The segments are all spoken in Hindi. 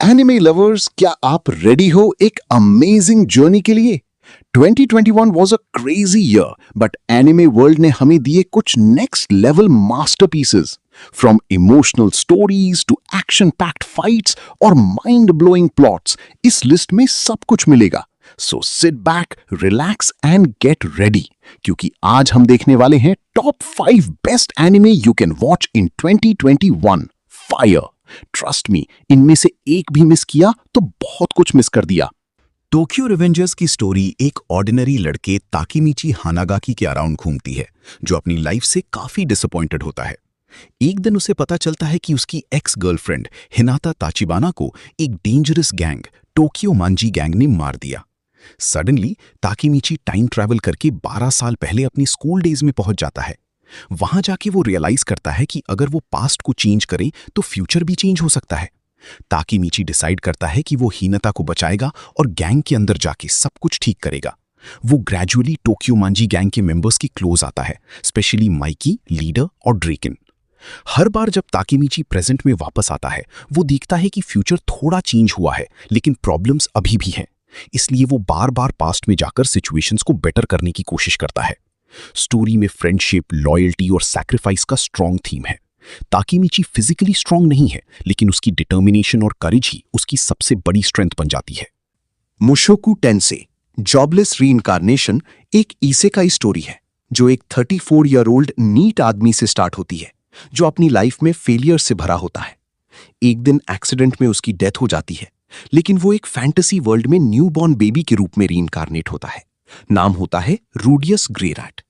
एनिमे लवर्स, क्या आप रेडी हो एक अमेजिंग जर्नी के लिए? 2021 was a crazy year, but anime world ने हमें दिए कुछ next level masterpieces. From emotional stories to action-packed fights और mind-blowing plots, इस लिस्ट में सब कुछ मिलेगा. So sit back, relax and get ready, क्योंकि आज हम देखने वाले हैं top 5 best anime you can watch in 2021. Fire! Trust me, इनमें से एक भी मिस किया तो बहुत कुछ मिस कर दिया. टोक्यो रिवेंजर्स की स्टोरी एक ऑर्डिनरी लड़के ताकीमिची हानागाकी के अराउंड घूमती है, जो अपनी लाइफ से काफी डिसअपॉइंटेड होता है. एक दिन उसे पता चलता है कि उसकी एक्स गर्लफ्रेंड हिनाता ताचिबाना को एक डेंजरस गैंग टोक्यो मांजी गैंग ने मार दिया. सडनली ताकीमिची टाइम ट्रैवल करके 12 साल पहले अपनी स्कूल डेज में पहुंच जाता है. वहां जाके वो रियलाइज करता है कि अगर वो पास्ट को चेंज करे तो फ्यूचर भी चेंज हो सकता है. ताकीमिची डिसाइड करता है कि वो हिनाता को बचाएगा और गैंग के अंदर जाके सब कुछ ठीक करेगा. वो ग्रेजुअली टोक्यो मांजी गैंग के मेंबर्स की क्लोज आता है, स्पेशली माइकी, लीडर और ड्रेकिन. हर बार जब ताकीमिची प्रेजेंट में वापस आता है, वो देखता है कि फ्यूचर थोड़ा चेंज हुआ है, लेकिन प्रॉब्लम्स अभी भी हैं. इसलिए वो बार बार पास्ट में जाकर सिचुएशंस को बेटर करने की कोशिश करता है. स्टोरी में फ्रेंडशिप, लॉयल्टी और सैक्रिफाइस का स्ट्रॉन्ग थीम है. ताकीमिची फिजिकली स्ट्रॉन्ग नहीं है, लेकिन उसकी डिटर्मिनेशन और करेज ही उसकी सबसे बड़ी स्ट्रेंथ बन जाती है. मुशोकु टेंसे जॉबलेस रीइंकार्नेशन एक इसेकाई स्टोरी है, जो एक 34 ईयर ओल्ड नीट आदमी से स्टार्ट होती है, जो अपनी लाइफ में फेलियर से भरा होता है. एक दिन एक्सीडेंट में उसकी डेथ हो जाती है, लेकिन वो एक फैंटेसी वर्ल्ड में न्यूबॉर्न बेबी के रूप में रीइंकार्नेट होता है. नाम होता है रूडियस ग्रेरैट.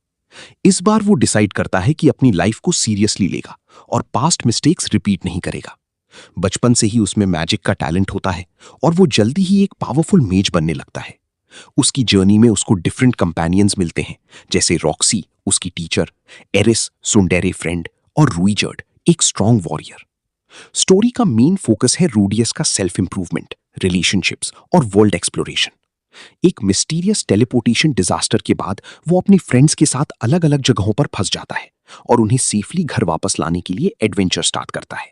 इस बार वो डिसाइड करता है कि अपनी लाइफ को सीरियसली लेगा और पास्ट मिस्टेक्स रिपीट नहीं करेगा. बचपन से ही उसमें मैजिक का टैलेंट होता है और वो जल्दी ही एक पावरफुल मेज बनने लगता है. उसकी जर्नी में उसको डिफरेंट कंपेनियंस मिलते हैं, जैसे रॉक्सी उसकी टीचर, एरिस सुंडेरे फ्रेंड और रुईजर्ड एक स्ट्रॉन्ग वॉरियर. स्टोरी का मेन फोकस है रूडियस का सेल्फ इंप्रूवमेंट, रिलेशनशिप्स और वर्ल्ड एक्सप्लोरेशन. एक मिस्टीरियस टेलीपोर्टेशन डिजास्टर के बाद वो अपने फ्रेंड्स के साथ अलग अलग जगहों पर फंस जाता है और उन्हें सेफली घर वापस लाने के लिए एडवेंचर स्टार्ट करता है.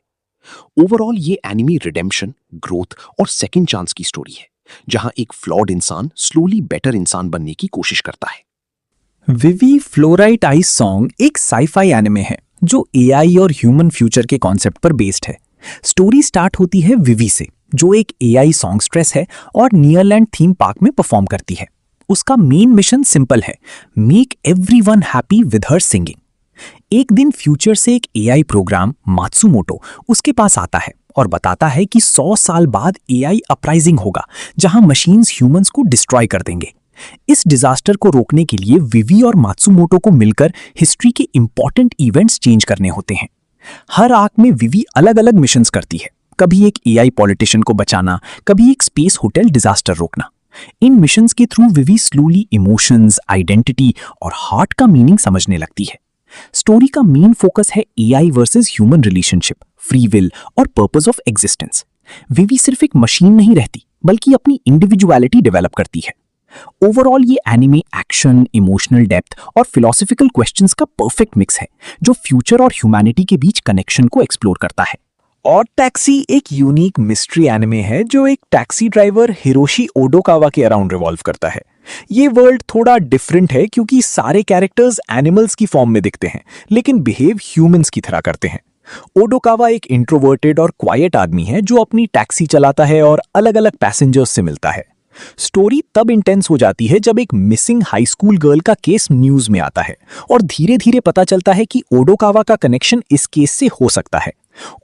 ओवरऑल ये एनिमी रिडेम्पशन, ग्रोथ और सेकंड चांस की स्टोरी है, जहां एक फ्लॉड इंसान स्लोली बेटर इंसान बनने की कोशिश करता है. विवी फ्लोराइट आइस सॉन्ग एक साईफाई एनिमे है जो एआई और ह्यूमन फ्यूचर के कॉन्सेप्ट पर बेस्ड है. स्टोरी स्टार्ट होती है विवी से, जो एक एआई सॉन्गस्ट्रेस है और नियरलैंड थीम पार्क में परफॉर्म करती है. उसका मेन मिशन सिंपल है, make everyone happy with her singing. एक दिन फ्यूचर से एक एआई प्रोग्राम मात्सुमोटो उसके पास आता है और बताता है कि 100 साल बाद एआई अपराइजिंग होगा, जहां मशीन्स ह्यूमंस को डिस्ट्रॉय कर देंगे. इस डिजास्टर को रोकने के लिए विवी और मात्सुमोटो को मिलकर हिस्ट्री के इंपॉर्टेंट इवेंट्स चेंज करने होते हैं. हर आर्क में विवी अलग अलग मिशंस करती है, कभी एक एआई पॉलिटिशियन को बचाना, कभी एक स्पेस होटल डिजास्टर रोकना. इन मिशंस के थ्रू विवी स्लोली इमोशंस, आइडेंटिटी और हार्ट का मीनिंग समझने लगती है. स्टोरी का मेन फोकस है AI versus human relationship, free will और पर्पस ऑफ एग्जिस्टेंस. विवी सिर्फ एक मशीन नहीं रहती, बल्कि अपनी इंडिविजुअलिटी डेवलप करती है. ओवरऑल ये एनिमे एक्शन, इमोशनल डेप्थ और फिलोसॉफिकल क्वेश्चंस का परफेक्ट मिक्स है, जो फ्यूचर और ह्यूमैनिटी के बीच कनेक्शन को एक्सप्लोर करता है. और टैक्सी एक यूनिक मिस्ट्री एनिमे है जो एक टैक्सी ड्राइवर हिरोशी ओडोकावा के अराउंड रिवॉल्व करता है. ये वर्ल्ड थोड़ा डिफरेंट है क्योंकि सारे कैरेक्टर्स एनिमल्स की फॉर्म में दिखते हैं, लेकिन बिहेव ह्यूमंस की तरह करते हैं. ओडोकावा एक इंट्रोवर्टेड और क्वाइट आदमी है जो अपनी टैक्सी चलाता है और अलग अलग पैसेंजर्स से मिलता है. स्टोरी तब इंटेंस हो जाती है जब एक मिसिंग हाई स्कूल गर्ल का केस न्यूज में आता है और धीरे धीरे पता चलता है कि ओडोकावा का कनेक्शन इस केस से हो सकता है.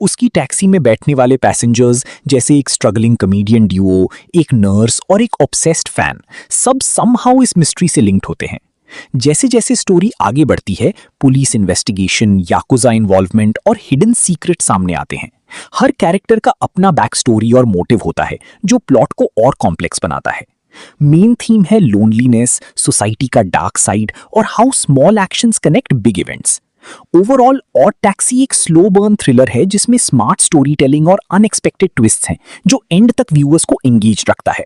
उसकी टैक्सी में बैठने वाले पैसेंजर्स, जैसे एक स्ट्रगलिंग कॉमेडियन ड्यूओ, एक नर्स और एक ऑब्सेस्ड फैन, सब समहाउ इस मिस्ट्री से लिंक्ड होते हैं. जैसे जैसे स्टोरी आगे बढ़ती है, पुलिस इन्वेस्टिगेशन, याकुजा इन्वॉल्वमेंट और हिडन सीक्रेट सामने आते हैं. हर कैरेक्टर का अपना बैक स्टोरी और मोटिव होता है, जो प्लॉट को और कॉम्प्लेक्स बनाता है. मेन थीम है लोनलीनेस, सोसाइटी का डार्क साइड और how small actions connect big events. Overall और टैक्सी एक स्लो बर्न थ्रिलर है जिसमें स्मार्ट स्टोरी टेलिंग और अनएक्सपेक्टेड ट्विस्ट्स हैं, जो एंड तक व्यूअर्स को एंगेज रखता है.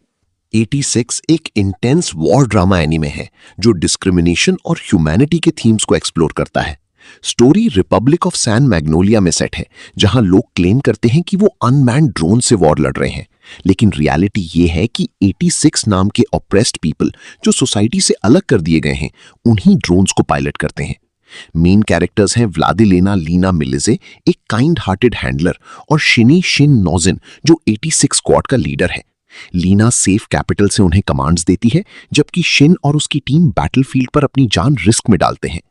86 एक इंटेंस वॉर ड्रामा एनिमे है जो डिस्क्रिमिनेशन और ह्यूमैनिटी के थीम्स को एक्सप्लोर करता है. Story Republic of San Magnolia में सेट है, जहां लोग क्लेम करते हैं कि वो अनमैन्ड ड्रोन से वॉर लड़ रहे हैं, लेकिन रियलिटी ये है कि 86 नाम के ऑप्रेस्ड पीपल जो सोसाइटी से अलग कर दिए गए हैं, उन्हीं ड्रोन्स को पायलट करते हैं। मेन कैरेक्टर्स हैं व्लादिलेना लीना मिलिजे, एक काइंड हार्टेड हैंडलर, और शिन नोजिन, जो 86 स्क्वाड का लीडर है। लीना सेफ कैपिटल से उन्हें कमांड्स देती है, जबकि शिन और उसकी टीम बैटलफील्ड पर अपनी जान रिस्क में डालते हैं।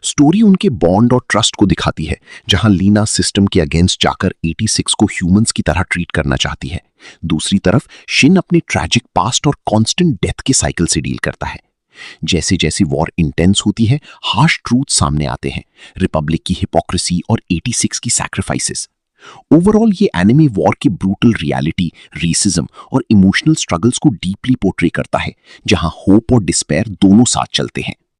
स्टोरी उनके बॉन्ड और ट्रस्ट को दिखाती है, जहां लीना सिस्टम के अगेंस्ट जाकर 86 को ह्यूमंस की तरह ट्रीट करना चाहती है। दूसरी तरफ शिन अपने ट्रैजिक पास्ट और कांस्टेंट डेथ के साइकिल से डील करता है। जैसे जैसे वॉर इंटेंस होती है, हार्श ट्रूथ सामने आते हैं, रिपब्लिक की हिपोक्रेसी और 86 की सैक्रिफाइसेस। ओवरऑल ये एनिमे वॉर की ब्रूटल रियलिटी, रेसिज्म और इमोशनल स्ट्रगल्स को डीपली पोर्ट्रे करता है, जहां होप और डिस्पेयर दोनों साथ चलते हैं।